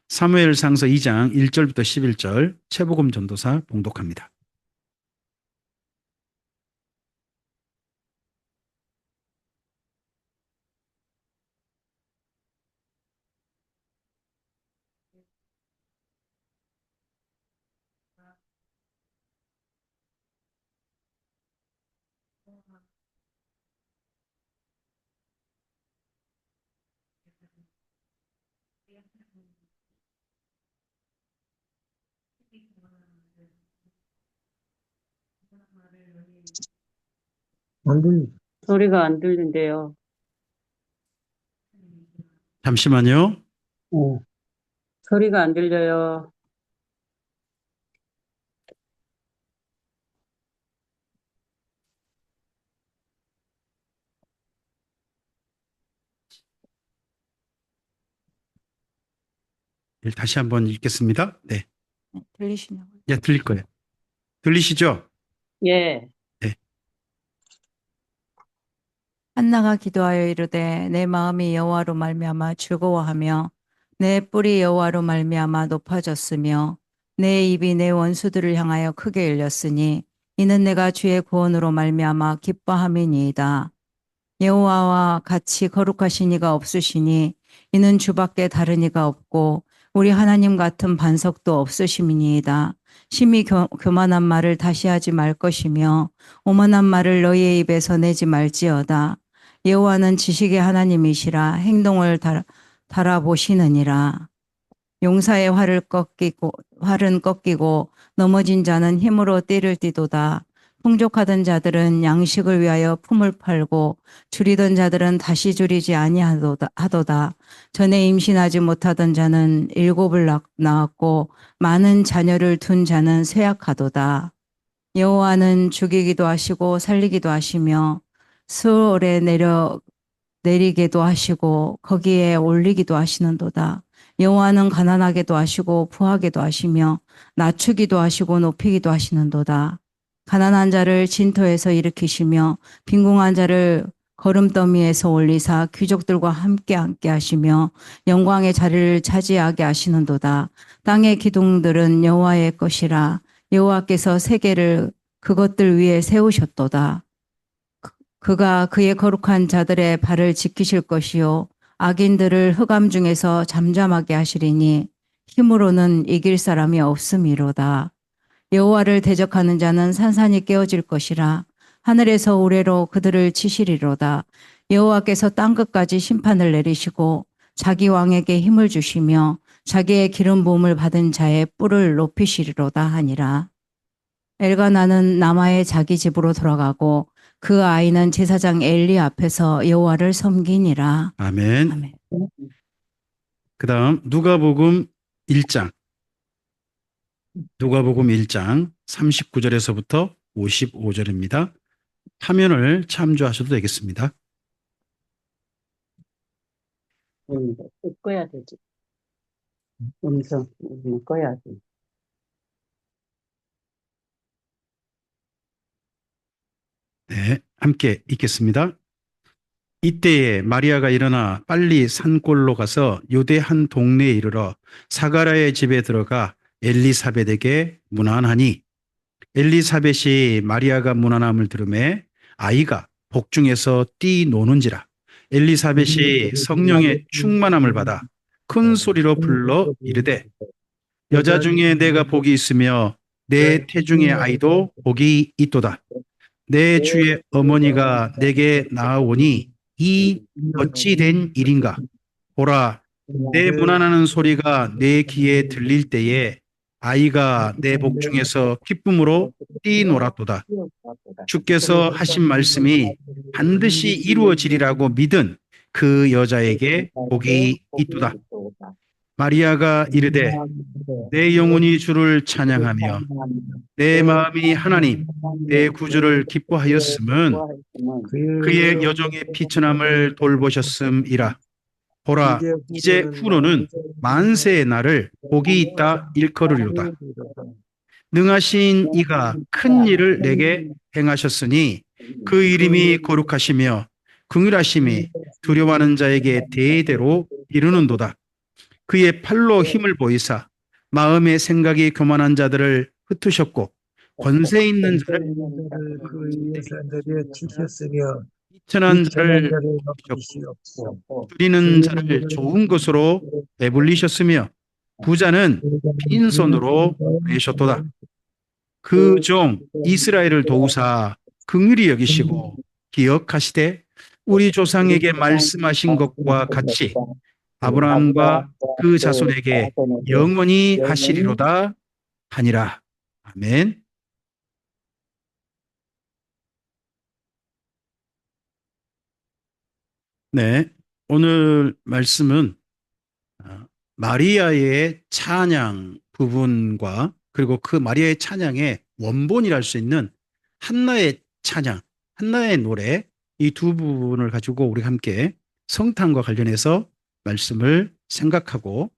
사무엘상서 2장 1절부터 11절 최복음 전도사 봉독합니다. 소리가 안 들린대요. 잠시만요. 소리가 안 들려요. 다시 한번 읽겠습니다. 네. 들리시냐고요? 예, 들릴 거예요. 들리시죠? 예. 네. 한나가 기도하여 이르되 내 마음이 여호와로 말미암아 즐거워하며 내 뿔이 여호와로 말미암아 높아졌으며 내 입이 내 원수들을 향하여 크게 열렸으니 이는 내가 주의 구원으로 말미암아 기뻐함이니이다. 여호와와 같이 거룩하신 이가 없으시니 이는 주밖에 다른 이가 없고 우리 하나님 같은 반석도 없으심이니이다. 심히 교만한 말을 다시 하지 말 것이며 오만한 말을 너희의 입에서 내지 말지어다. 여호와는 지식의 하나님이시라 행동을 달아보시느니라. 용사의 활은 꺾이고 넘어진 자는 힘으로 띠를 띠도다. 풍족하던 자들은 양식을 위하여 품을 팔고 줄이던 자들은 다시 줄이지 아니하도다. 전에 임신하지 못하던 자는 7을 낳았고 많은 자녀를 둔 자는 쇠약하도다. 여호와는 죽이기도 하시고 살리기도 하시며 수월에 내리게도 하시고 거기에 올리기도 하시는도다. 여호와는 가난하게도 하시고 부하게도 하시며 낮추기도 하시고 높이기도 하시는도다. 가난한 자를 진토에서 일으키시며 빈궁한 자를 거름더미에서 올리사 귀족들과 함께 앉게 하시며 영광의 자리를 차지하게 하시는도다. 땅의 기둥들은 여호와의 것이라. 여호와께서 세계를 그것들 위에 세우셨도다. 그가 그의 거룩한 자들의 발을 지키실 것이요 악인들을 흑암 중에서 잠잠하게 하시리니 힘으로는 이길 사람이 없음이로다. 여호와를 대적하는 자는 산산이 깨어질 것이라. 하늘에서 우레로 그들을 치시리로다. 여호와께서 땅끝까지 심판을 내리시고 자기 왕에게 힘을 주시며 자기의 기름 부음을 받은 자의 뿔을 높이시리로다 하니라. 엘가나는 남아의 자기 집으로 돌아가고 그 아이는 제사장 엘리 앞에서 여호와를 섬기니라. 아멘. 아멘. 그 다음 누가복음 1장 39절에서부터 55절입니다. 화면을 참조하셔도 되겠습니다. 꺼야 되지. 음성 꺼야 돼. 네, 함께 읽겠습니다. 이때에 마리아가 일어나 빨리 산골로 가서 유대 한 동네에 이르러 사가랴의 집에 들어가 엘리사벳에게 문안하니 엘리사벳이 마리아가 문안함을 들으매 아이가 복중에서 뛰노는지라. 엘리사벳이 성령의 충만함을 받아 큰 소리로 불러 이르되 여자 중에 내가 복이 있으며 내 태중의 아이도 복이 있도다. 내 주의 어머니가 내게 나아오니 이 어찌 된 일인가? 보라, 내 문안하는 소리가 내 귀에 들릴 때에 아이가 내 복중에서 기쁨으로 뛰놀았도다. 주께서 하신 말씀이 반드시 이루어지리라고 믿은 그 여자에게 복이 있도다. 마리아가 이르되 내 영혼이 주를 찬양하며 내 마음이 하나님 내 구주를 기뻐하였음은 그의 여종의 피천함을 돌보셨음이라. 보라, 이제 후로는 만세의 날을 복이 있다 일컬으리로다. 능하신 이가 큰 일을 내게 행하셨으니 그 이름이 거룩하시며 긍휼하심이 두려워하는 자에게 대대로 이르는도다. 그의 팔로 힘을 보이사 마음의 생각이 교만한 자들을 흩으셨고 권세 있는 자를 그 예산들에 치셨으며 비천한 비천한 자를 자를 높이셨고 높이시옵고 줄이는 자를 좋은 것으로 배불리셨으며 부자는 빈손으로 내셨도다. 그 종 이스라엘을 도우사 긍휼히 여기시고 기억하시되 우리 조상에게 말씀하신 것과 같이 아브라함과 그 자손에게 영원히 하시리로다 하니라. 아멘. 네, 오늘 말씀은 마리아의 찬양 부분과 그리고 그 마리아의 찬양의 원본이랄 수 있는 한나의 찬양, 한나의 노래 이 두 부분을 가지고 우리 함께 성탄과 관련해서 말씀을 생각하고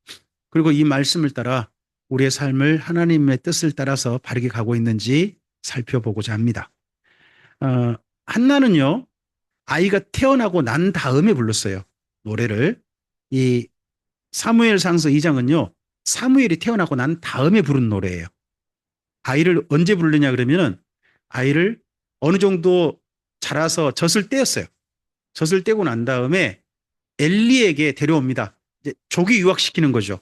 그리고 이 말씀을 따라 우리의 삶을 하나님의 뜻을 따라서 바르게 가고 있는지 살펴보고자 합니다. 한나는요, 아이가 태어나고 난 다음에 불렀어요. 노래를. 이 사무엘상서 2장은요. 사무엘이 태어나고 난 다음에 부른 노래예요. 아이를 언제 부르느냐 그러면은 아이를 어느 정도 자라서 젖을 떼었어요. 젖을 떼고 난 다음에 엘리에게 데려옵니다. 이제 조기 유학시키는 거죠.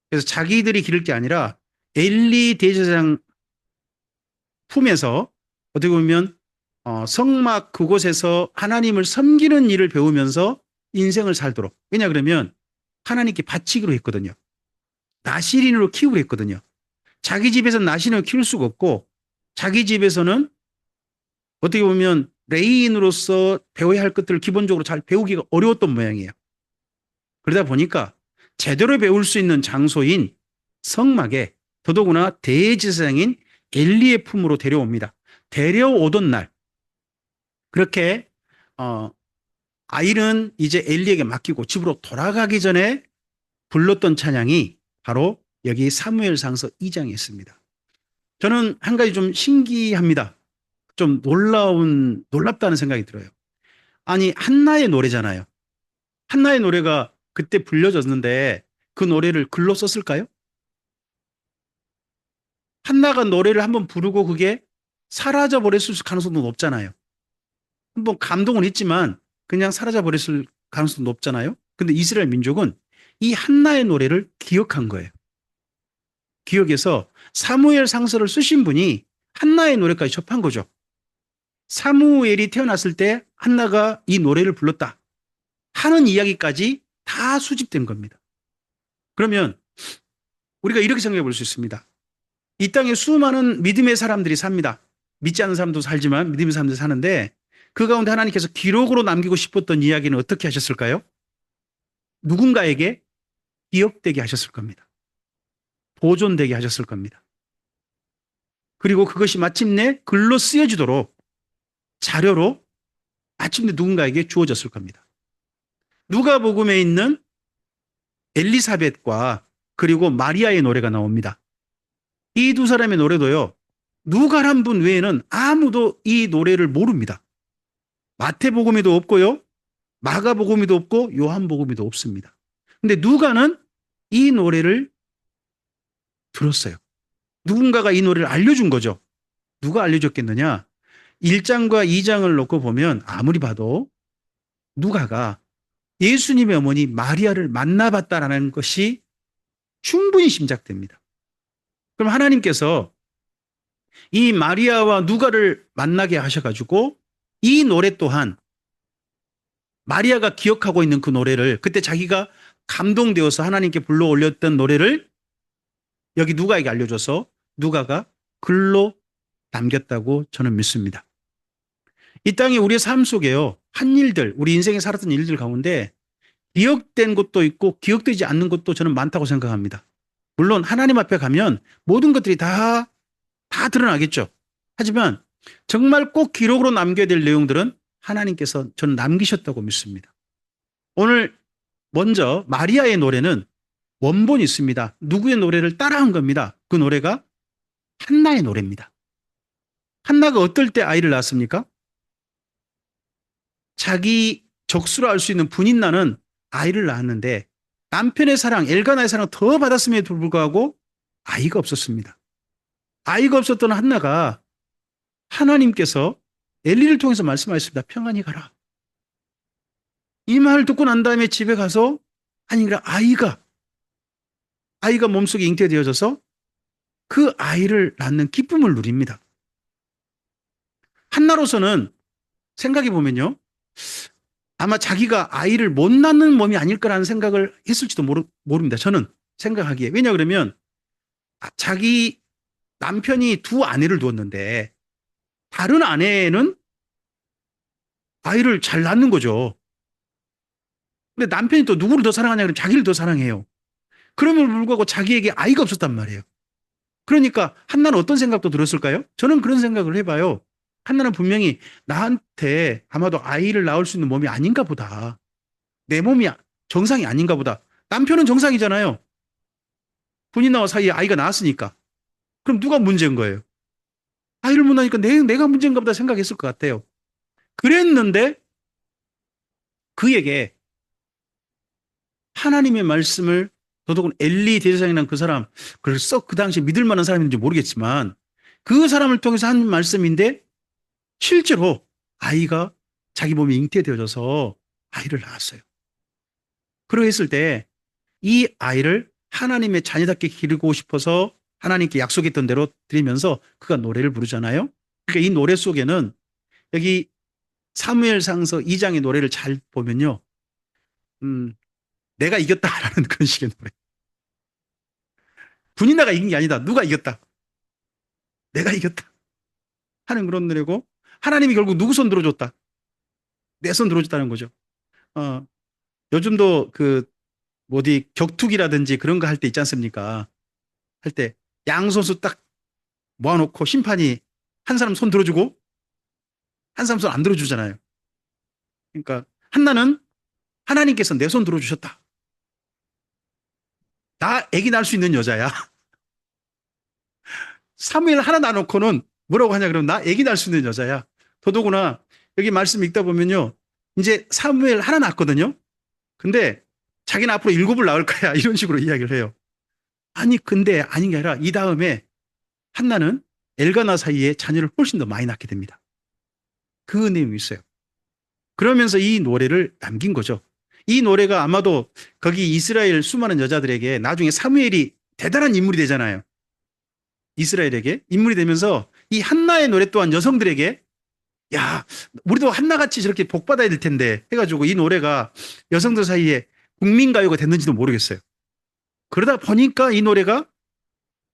그래서 자기들이 기를 게 아니라 엘리 대제사장 품에서 어떻게 보면 성막 그곳에서 하나님을 섬기는 일을 배우면서 인생을 살도록. 왜냐 그러면 하나님께 바치기로 했거든요. 나시린으로 키우기로 했거든요. 자기 집에서는 나시린으로 키울 수가 없고 자기 집에서는 어떻게 보면 레이인으로서 배워야 할 것들을 기본적으로 잘 배우기가 어려웠던 모양이에요. 그러다 보니까 제대로 배울 수 있는 장소인 성막에 더더구나 대제사장인 엘리의 품으로 데려옵니다. 데려오던 날 그렇게 아이는 이제 엘리에게 맡기고 집으로 돌아가기 전에 불렀던 찬양이 바로 여기 사무엘상서 2장에 있습니다. 저는 한 가지 좀 신기합니다. 좀 놀랍다는 생각이 들어요. 아니, 한나의 노래잖아요. 한나의 노래가 그때 불려졌는데 그 노래를 글로 썼을까요? 한나가 노래를 한번 부르고 그게 사라져 버렸을 가능성도 높잖아요. 한번 감동은 있지만 그냥 사라져 버렸을 가능성도 높잖아요. 근데 이스라엘 민족은 이 한나의 노래를 기억한 거예요. 기억해서 사무엘 상서를 쓰신 분이 한나의 노래까지 접한 거죠. 사무엘이 태어났을 때 한나가 이 노래를 불렀다 하는 이야기까지 다 수집된 겁니다. 그러면 우리가 이렇게 생각해 볼 수 있습니다. 이 땅에 수많은 믿음의 사람들이 삽니다. 믿지 않는 사람도 살지만 믿음의 사람들이 사는데 그 가운데 하나님께서 기록으로 남기고 싶었던 이야기는 어떻게 하셨을까요? 누군가에게 기억되게 하셨을 겁니다. 보존되게 하셨을 겁니다. 그리고 그것이 마침내 글로 쓰여지도록 자료로 마침내 누군가에게 주어졌을 겁니다. 누가복음에 있는 엘리사벳과 그리고 마리아의 노래가 나옵니다. 이 두 사람의 노래도요. 누가란 분 외에는 아무도 이 노래를 모릅니다. 마태복음에도 없고요. 마가복음에도 없고 요한복음에도 없습니다. 근데 누가는 이 노래를 들었어요. 누군가가 이 노래를 알려준 거죠. 누가 알려줬겠느냐? 1장과 2장을 놓고 보면 아무리 봐도 누가가 예수님의 어머니 마리아를 만나봤다라는 것이 충분히 짐작됩니다. 그럼 하나님께서 이 마리아와 누가를 만나게 하셔가지고 이 노래 또한 마리아가 기억하고 있는 그 노래를 그때 자기가 감동되어서 하나님께 불러 올렸던 노래를 여기 누가에게 알려줘서 누가가 글로 남겼다고 저는 믿습니다. 이 땅에 우리의 삶 속에요. 한 일들, 우리 인생에 살았던 일들 가운데 기억된 것도 있고 기억되지 않는 것도 저는 많다고 생각합니다. 물론 하나님 앞에 가면 모든 것들이 다 드러나겠죠. 하지만 정말 꼭 기록으로 남겨야 될 내용들은 하나님께서 저는 남기셨다고 믿습니다. 오늘 먼저 마리아의 노래는 원본이 있습니다. 누구의 노래를 따라한 겁니다. 그 노래가 한나의 노래입니다. 한나가 어떨 때 아이를 낳았습니까? 자기 적수로 알 수 있는 분인 나는 아이를 낳았는데 남편의 사랑, 엘가나의 사랑 더 받았음에도 불구하고 아이가 없었습니다. 아이가 없었던 한나가 하나님께서 엘리를 통해서 말씀하셨습니다. 평안히 가라. 이 말 듣고 난 다음에 집에 가서 아이가 몸속에 잉태되어져서 그 아이를 낳는 기쁨을 누립니다. 한나로서는 생각해 보면요. 아마 자기가 아이를 못 낳는 몸이 아닐 거라는 생각을 했을지도 모릅니다. 저는 생각하기에. 왜냐 그러면 자기 남편이 두 아내를 두었는데 다른 아내는 아이를 잘 낳는 거죠. 근데 남편이 또 누구를 더 사랑하냐 그러면 자기를 더 사랑해요. 그럼에도 불구하고 자기에게 아이가 없었단 말이에요. 그러니까 한나는 어떤 생각도 들었을까요? 저는 그런 생각을 해봐요. 한나는 분명히 나한테 아마도 아이를 낳을 수 있는 몸이 아닌가 보다. 내 몸이 정상이 아닌가 보다. 남편은 정상이잖아요. 본인나와 사이에 아이가 나왔으니까. 그럼 누가 문제인 거예요? 아이를 못 낳으니까 내가 문제인가 보다 생각했을 것 같아요. 그랬는데 그에게 하나님의 말씀을 더더군 엘리 대제사장이라는 그 사람, 그래서 그 당시에 믿을 만한 사람인지 모르겠지만 그 사람을 통해서 한 말씀인데 실제로 아이가 자기 몸에 잉태되어져서 아이를 낳았어요. 그러했을 때 이 아이를 하나님의 자녀답게 기르고 싶어서 하나님께 약속했던 대로 드리면서 그가 노래를 부르잖아요. 그러니까 이 노래 속에는 여기 사무엘상서 2장의 노래를 잘 보면요. 내가 이겼다라는 그런 식의 노래. 분이나가 이긴 게 아니다. 누가 이겼다. 내가 이겼다. 하는 그런 노래고 하나님이 결국 누구 손 들어줬다. 내 손 들어줬다는 거죠. 요즘도 어디 격투기라든지 그런 거 할 때 있지 않습니까? 할 때 양선수 딱 모아놓고 심판이 한 사람 손 들어주고 한 사람 손 안 들어주잖아요. 그러니까 한나는 하나님께서 내 손 들어주셨다. 나 애기 낳을 수 있는 여자야. 사무엘 하나 놔놓고는 뭐라고 하냐 그러면 나 애기 낳을 수 있는 여자야. 더더구나 여기 말씀 읽다 보면요. 이제 사무엘 하나 낳았거든요. 근데 자기는 앞으로 7을 낳을 거야. 이런 식으로 이야기를 해요. 아니 근데 아닌 게 아니라 이 다음에 한나는 엘가나 사이에 자녀를 훨씬 더 많이 낳게 됩니다. 그 내용이 있어요. 그러면서 이 노래를 남긴 거죠. 이 노래가 아마도 거기 이스라엘 수많은 여자들에게 나중에 사무엘이 대단한 인물이 되잖아요. 이스라엘에게 인물이 되면서 이 한나의 노래 또한 여성들에게 야, 우리도 한나같이 저렇게 복 받아야 될 텐데 해가지고 이 노래가 여성들 사이에 국민가요가 됐는지도 모르겠어요. 그러다 보니까 이 노래가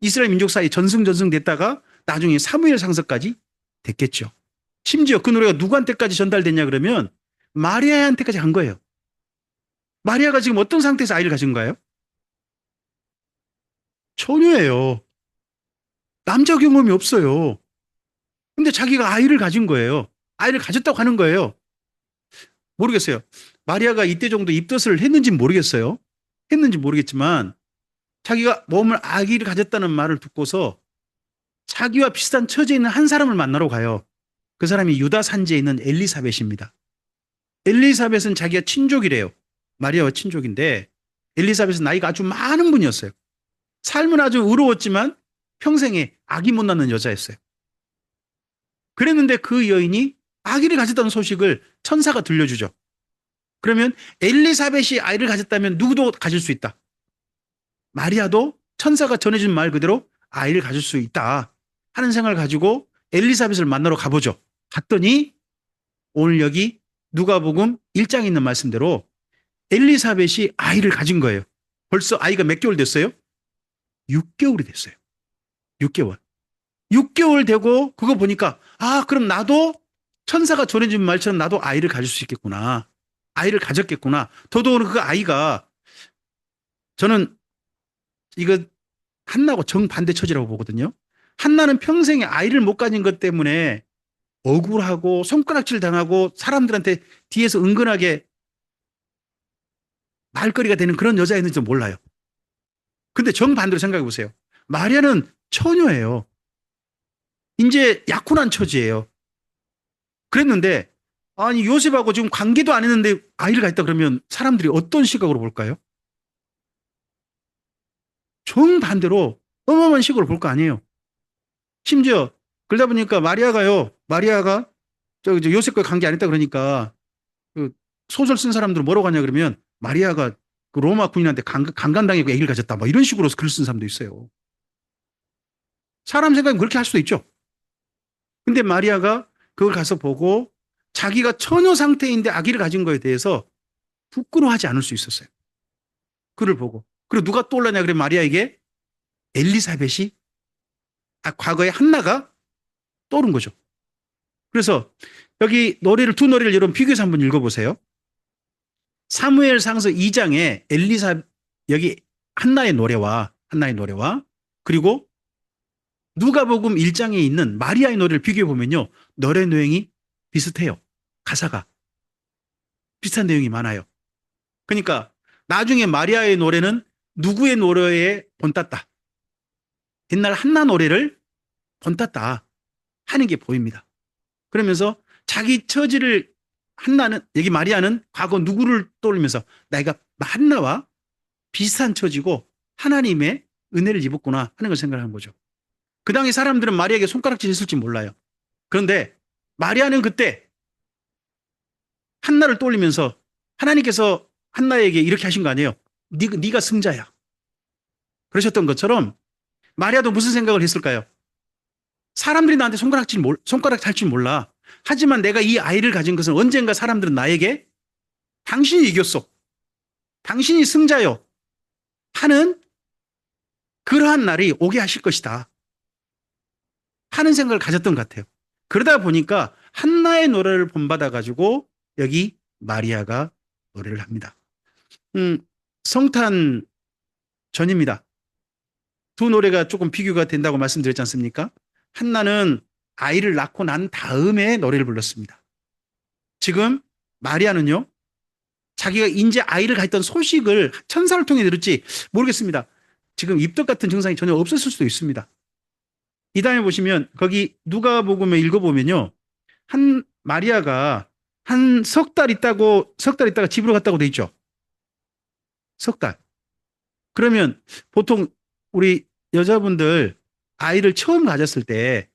이스라엘 민족 사이에 전승 됐다가 나중에 사무엘 상서까지 됐겠죠. 심지어 그 노래가 누구한테까지 전달됐냐 그러면 마리아한테까지 간 거예요. 마리아가 지금 어떤 상태에서 아이를 가진 거예요? 처녀예요. 남자 경험이 없어요. 근데 자기가 아이를 가진 거예요. 아이를 가졌다고 하는 거예요. 모르겠어요. 마리아가 이때 정도 입덧을 했는지는 모르겠어요. 했는지 모르겠지만 자기가 몸을 아기를 가졌다는 말을 듣고서 자기와 비슷한 처지에 있는 한 사람을 만나러 가요. 그 사람이 유다 산지에 있는 엘리사벳입니다. 엘리사벳은 자기가 친족이래요. 마리아와 친족인데 엘리사벳은 나이가 아주 많은 분이었어요. 삶은 아주 의로웠지만 평생에 아기 못 낳는 여자였어요. 그랬는데 그 여인이 아기를 가졌다는 소식을 천사가 들려주죠. 그러면 엘리사벳이 아이를 가졌다면 누구도 가질 수 있다. 마리아도 천사가 전해준 말 그대로 아이를 가질 수 있다 하는 생각을 가지고 엘리사벳을 만나러 가보죠. 갔더니 오늘 여기 누가복음 1장에 있는 말씀대로 엘리사벳이 아이를 가진 거예요. 벌써 아이가 몇 개월 됐어요? 6개월이 됐어요. 6개월. 6개월 되고 그거 보니까 그럼 나도 천사가 전해준 말처럼 나도 아이를 가질 수 있겠구나. 아이를 가졌겠구나. 더더구나 그 아이가 저는 이거 한나하고 정반대 처지라고 보거든요. 한나는 평생에 아이를 못 가진 것 때문에 억울하고 손가락질 당하고 사람들한테 뒤에서 은근하게 말거리가 되는 그런 여자였는지 몰라요. 근데 정반대로 생각해 보세요. 마리아는 처녀예요. 이제 약혼한 처지예요. 그랬는데 아니 요셉하고 지금 관계도 안 했는데 아이를 갖다 그러면 사람들이 어떤 시각으로 볼까요? 정반대로 어마어마한 시골을 볼 거 아니에요. 심지어 그러다 보니까 마리아가 저 요셉과 관계 안 했다 그러니까 그 소설 쓴 사람들은 뭐라고 하냐 그러면 마리아가 그 로마 군인한테 강간당하고 아기를 가졌다. 뭐 이런 식으로 글 쓴 사람도 있어요. 사람 생각은 그렇게 할 수도 있죠. 근데 마리아가 그걸 가서 보고 자기가 처녀 상태인데 아기를 가진 거에 대해서 부끄러워하지 않을 수 있었어요. 그를 보고. 그리고 누가 떠올랐냐 그러면 마리아에게 엘리사벳이 과거에 한나가 떠오른 거죠. 그래서 여기 두 노래를 여러분 비교해서 한번 읽어보세요. 사무엘상서 2장에 여기 한나의 노래와 그리고 누가복음 1장에 있는 마리아의 노래를 비교해 보면요. 노래 내용이 비슷해요. 가사가 비슷한 내용이 많아요. 그러니까 나중에 마리아의 노래는 누구의 노래에 본땄다. 옛날 한나 노래를 본땄다 하는 게 보입니다. 그러면서 자기 처지를 여기 마리아는 과거 누구를 떠올리면서 내가 한나와 비슷한 처지고 하나님의 은혜를 입었구나 하는 걸 생각하는 거죠. 그 당시 사람들은 마리아에게 손가락질 했을지 몰라요. 그런데 마리아는 그때 한나를 떠올리면서 하나님께서 한나에게 이렇게 하신 거 아니에요. 네가 승자야. 그러셨던 것처럼 마리아도 무슨 생각을 했을까요? 사람들이 나한테 손가락 잘 줄 몰라. 하지만 내가 이 아이를 가진 것은 언젠가 사람들은 나에게 당신이 이겼어. 당신이 승자요. 하는 그러한 날이 오게 하실 것이다. 하는 생각을 가졌던 것 같아요. 그러다 보니까 한나의 노래를 본받아가지고 여기 마리아가 노래를 합니다. 성탄 전입니다. 두 노래가 조금 비교가 된다고 말씀드렸지 않습니까? 한나는 아이를 낳고 난 다음에 노래를 불렀습니다. 지금 마리아는요, 자기가 이제 아이를 갖던 소식을 천사를 통해 들었지 모르겠습니다. 지금 입덧 같은 증상이 전혀 없었을 수도 있습니다. 이 다음에 보시면 거기 누가복음에 읽어보면요, 마리아가 한 석 달 있다가 집으로 갔다고 돼 있죠. 석 달. 그러면 보통 우리 여자분들 아이를 처음 가졌을 때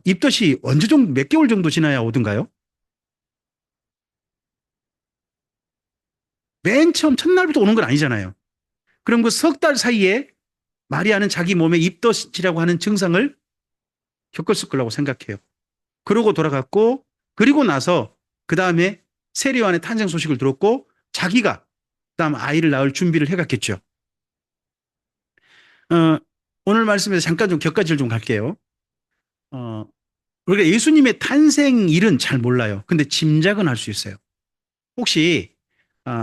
입덧이 언제 정도 몇 개월 정도 지나야 오든가요? 맨 처음 첫날부터 오는 건 아니잖아요. 그럼 그 석 달 사이에 마리아는 자기 몸에 입덧이라고 하는 증상을 겪었을 거라고 생각해요. 그러고 돌아갔고, 그리고 나서 그 다음에 세례요한의 탄생 소식을 들었고 자기가 그다음 아이를 낳을 준비를 해갔겠죠. 오늘 말씀에서 잠깐 좀 격가지를 좀 갈게요. 우리가 예수님의 탄생일은 잘 몰라요. 근데 짐작은 할 수 있어요. 혹시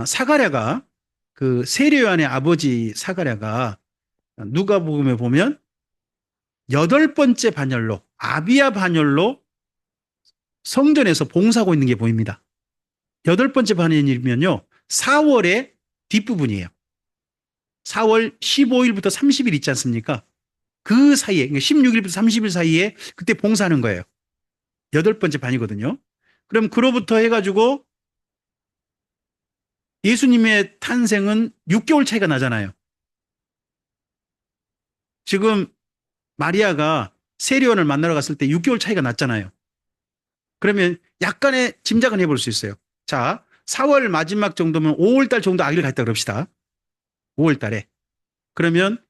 사가랴가 그 세례요한의 아버지 사가랴가 누가복음에 보면 8번째 반열로 아비야 반열로 성전에서 봉사하고 있는 게 보입니다. 8번째 반열이면요 4월의 뒷부분이에요. 4월 15일부터 30일 있지 않습니까? 그 사이에 16일부터 30일 사이에 그때 봉사하는 거예요. 8번째 반이거든요. 그럼 그로부터 해가지고 예수님의 탄생은 6개월 차이가 나잖아요. 지금 마리아가 세례요한을 만나러 갔을 때 6개월 차이가 났잖아요. 그러면 약간의 짐작은 해볼 수 있어요. 자, 4월 마지막 정도면 5월달 정도 아기를 갖다 그럽시다. 5월달에. 그러면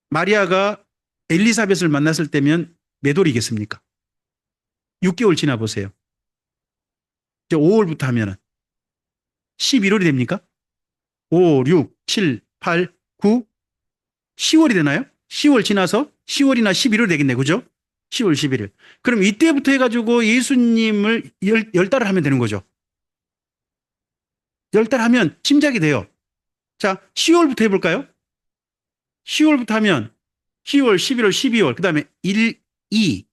마리아가 엘리사벳을 만났을 때면 몇 월이겠습니까? 6개월 지나 보세요. 이제 5월부터 하면은 11월이 됩니까? 5, 6, 7, 8, 9, 10월이 되나요? 10월 지나서 10월이나 11월 되겠네. 그죠? 10월, 11일. 그럼 이때부터 해가지고 예수님을 10달을 하면 되는 거죠. 10달 하면 짐작이 돼요. 자, 10월부터 해볼까요? 10월부터 하면 10월, 11월, 12월, 그 다음에 1, 2,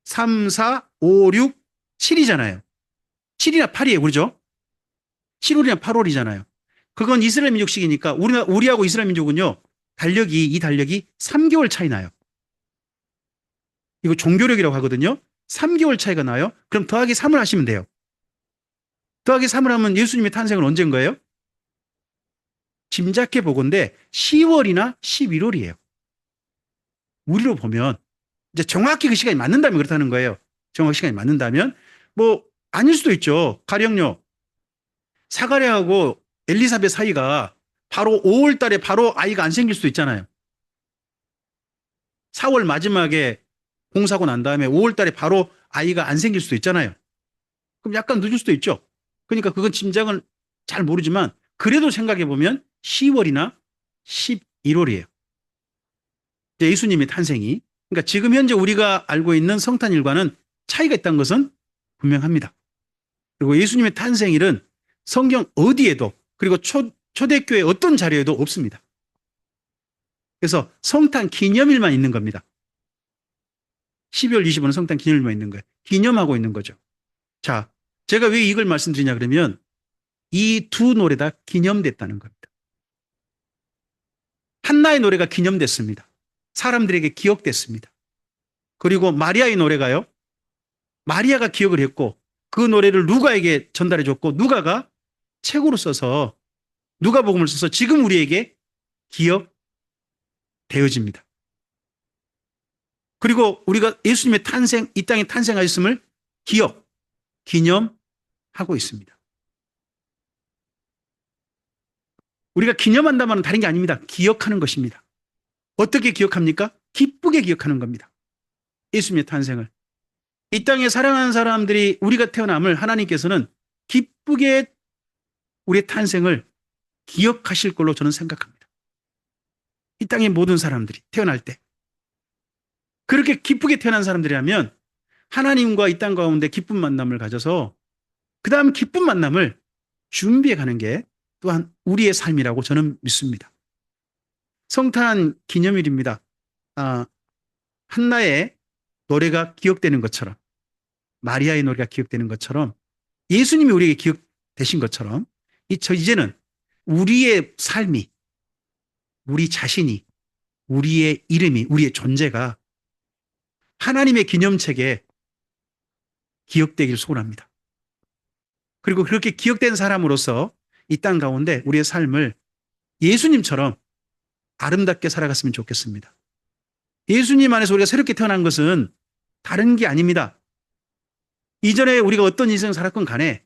3, 4, 5, 6, 7이잖아요. 7이나 8이에요. 그렇죠? 7월이나 8월이잖아요. 그건 이스라엘 민족식이니까 우리하고 이스라엘 민족은요. 이 달력이 3개월 차이 나요. 이거 종교력이라고 하거든요. 3개월 차이가 나요. 그럼 더하기 3을 하시면 돼요. 더하기 3을 하면 예수님의 탄생은 언제인 거예요? 짐작해 보건대 10월이나 11월이에요. 우리로 보면 이제 정확히 그 시간이 맞는다면 그렇다는 거예요. 정확히 시간이 맞는다면 뭐 아닐 수도 있죠. 가령요. 사가랴하고 엘리사벳 사이가 바로 5월 달에 바로 아이가 안 생길 수도 있잖아요. 4월 마지막에 공사고 난 다음에 5월 달에 바로 아이가 안 생길 수도 있잖아요. 그럼 약간 늦을 수도 있죠. 그러니까 그건 짐작은 잘 모르지만 그래도 생각해 보면 10월이나 11월이에요. 예수님의 탄생이. 그러니까 지금 현재 우리가 알고 있는 성탄일과는 차이가 있다는 것은 분명합니다. 그리고 예수님의 탄생일은 성경 어디에도 그리고 초대교회 어떤 자료에도 없습니다. 그래서 성탄 기념일만 있는 겁니다. 12월 25일은 성탄 기념일만 있는 거예요. 기념하고 있는 거죠. 자, 제가 왜 이걸 말씀드리냐 그러면 이 두 노래 다 기념됐다는 겁니다. 한나의 노래가 기념됐습니다. 사람들에게 기억됐습니다. 그리고 마리아의 노래가요. 마리아가 기억을 했고 그 노래를 누가에게 전달해 줬고 누가가 책으로 써서 누가복음을 써서 지금 우리에게 기억되어집니다. 그리고 우리가 예수님의 탄생, 이 땅에 탄생하셨음을 기념하고 있습니다. 우리가 기념한다면 다른 게 아닙니다. 기억하는 것입니다. 어떻게 기억합니까? 기쁘게 기억하는 겁니다. 예수님의 탄생을. 이 땅에 사랑하는 사람들이 우리가 태어남을 하나님께서는 기쁘게 우리의 탄생을 기억하실 걸로 저는 생각합니다. 이 땅의 모든 사람들이 태어날 때 그렇게 기쁘게 태어난 사람들이라면 하나님과 이 땅 가운데 기쁜 만남을 가져서 그 다음 기쁜 만남을 준비해 가는 게 또한 우리의 삶이라고 저는 믿습니다. 성탄 기념일입니다. 한나의 노래가 기억되는 것처럼 마리아의 노래가 기억되는 것처럼 예수님이 우리에게 기억되신 것처럼 이제는 우리의 삶이 우리 자신이 우리의 이름이 우리의 존재가 하나님의 기념책에 기억되길 소원합니다. 그리고 그렇게 기억된 사람으로서 이 땅 가운데 우리의 삶을 예수님처럼 아름답게 살아갔으면 좋겠습니다. 예수님 안에서 우리가 새롭게 태어난 것은 다른 게 아닙니다. 이전에 우리가 어떤 인생을 살았건 간에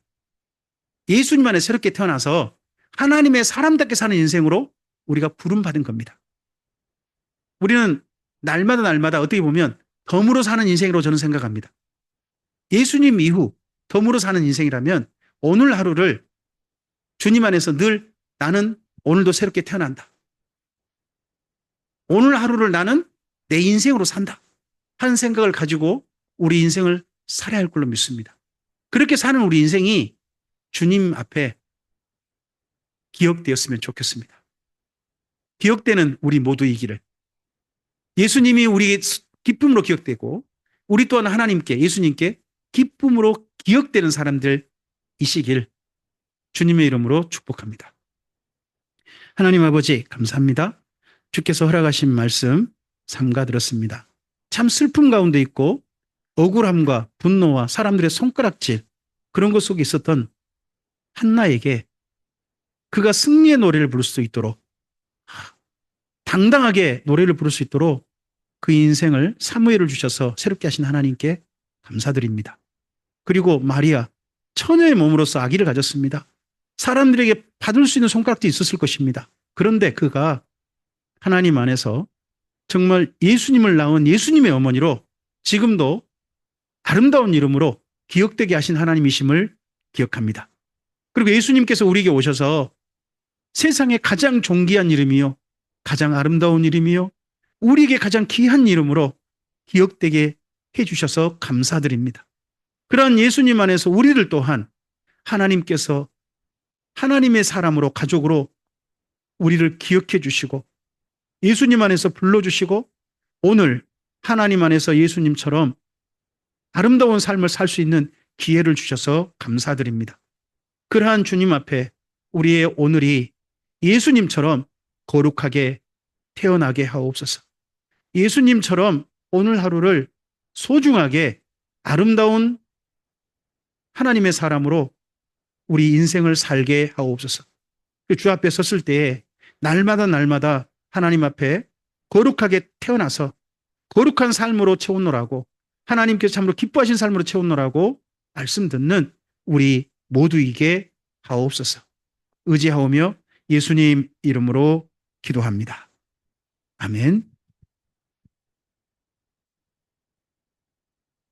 예수님 안에 새롭게 태어나서 하나님의 사람답게 사는 인생으로 우리가 부름받은 겁니다. 우리는 날마다 어떻게 보면 덤으로 사는 인생으로 저는 생각합니다. 예수님 이후 덤으로 사는 인생이라면 오늘 하루를 주님 안에서 늘 나는 오늘도 새롭게 태어난다. 오늘 하루를 나는 내 인생으로 산다. 하는 생각을 가지고 우리 인생을 살아야 할 걸로 믿습니다. 그렇게 사는 우리 인생이 주님 앞에 기억되었으면 좋겠습니다. 기억되는 우리 모두이기를. 예수님이 우리의 기쁨으로 기억되고 우리 또한 하나님께 예수님께 기쁨으로 기억되는 사람들이시길 주님의 이름으로 축복합니다. 하나님 아버지 감사합니다. 주께서 허락하신 말씀 삼가 들었습니다. 참 슬픔 가운데 있고 억울함과 분노와 사람들의 손가락질 그런 것 속에 있었던 한나에게 그가 승리의 노래를 부를 수 있도록 당당하게 노래를 부를 수 있도록 그 인생을 사무엘을 주셔서 새롭게 하신 하나님께 감사드립니다. 그리고 마리아 처녀의 몸으로서 아기를 가졌습니다. 사람들에게 받을 수 있는 손가락도 있었을 것입니다. 그런데 그가 하나님 안에서 정말 예수님을 낳은 예수님의 어머니로 지금도 아름다운 이름으로 기억되게 하신 하나님이심을 기억합니다. 그리고 예수님께서 우리에게 오셔서 세상에 가장 존귀한 이름이요 가장 아름다운 이름이요 우리에게 가장 귀한 이름으로 기억되게 해주셔서 감사드립니다. 그러한 예수님 안에서 우리를 또한 하나님께서 하나님의 사람으로 가족으로 우리를 기억해 주시고 예수님 안에서 불러주시고 오늘 하나님 안에서 예수님처럼 아름다운 삶을 살 수 있는 기회를 주셔서 감사드립니다. 그러한 주님 앞에 우리의 오늘이 예수님처럼 거룩하게 태어나게 하옵소서. 예수님처럼 오늘 하루를 소중하게 아름다운 하나님의 사람으로 우리 인생을 살게 하옵소서. 주 앞에 섰을 때에 날마다 날마다 하나님 앞에 거룩하게 태어나서 거룩한 삶으로 채우노라고, 하나님께서 참으로 기뻐하신 삶으로 채우노라고 말씀 듣는 우리 모두에게 하옵소서. 의지하오며 예수님 이름으로 기도합니다. 아멘.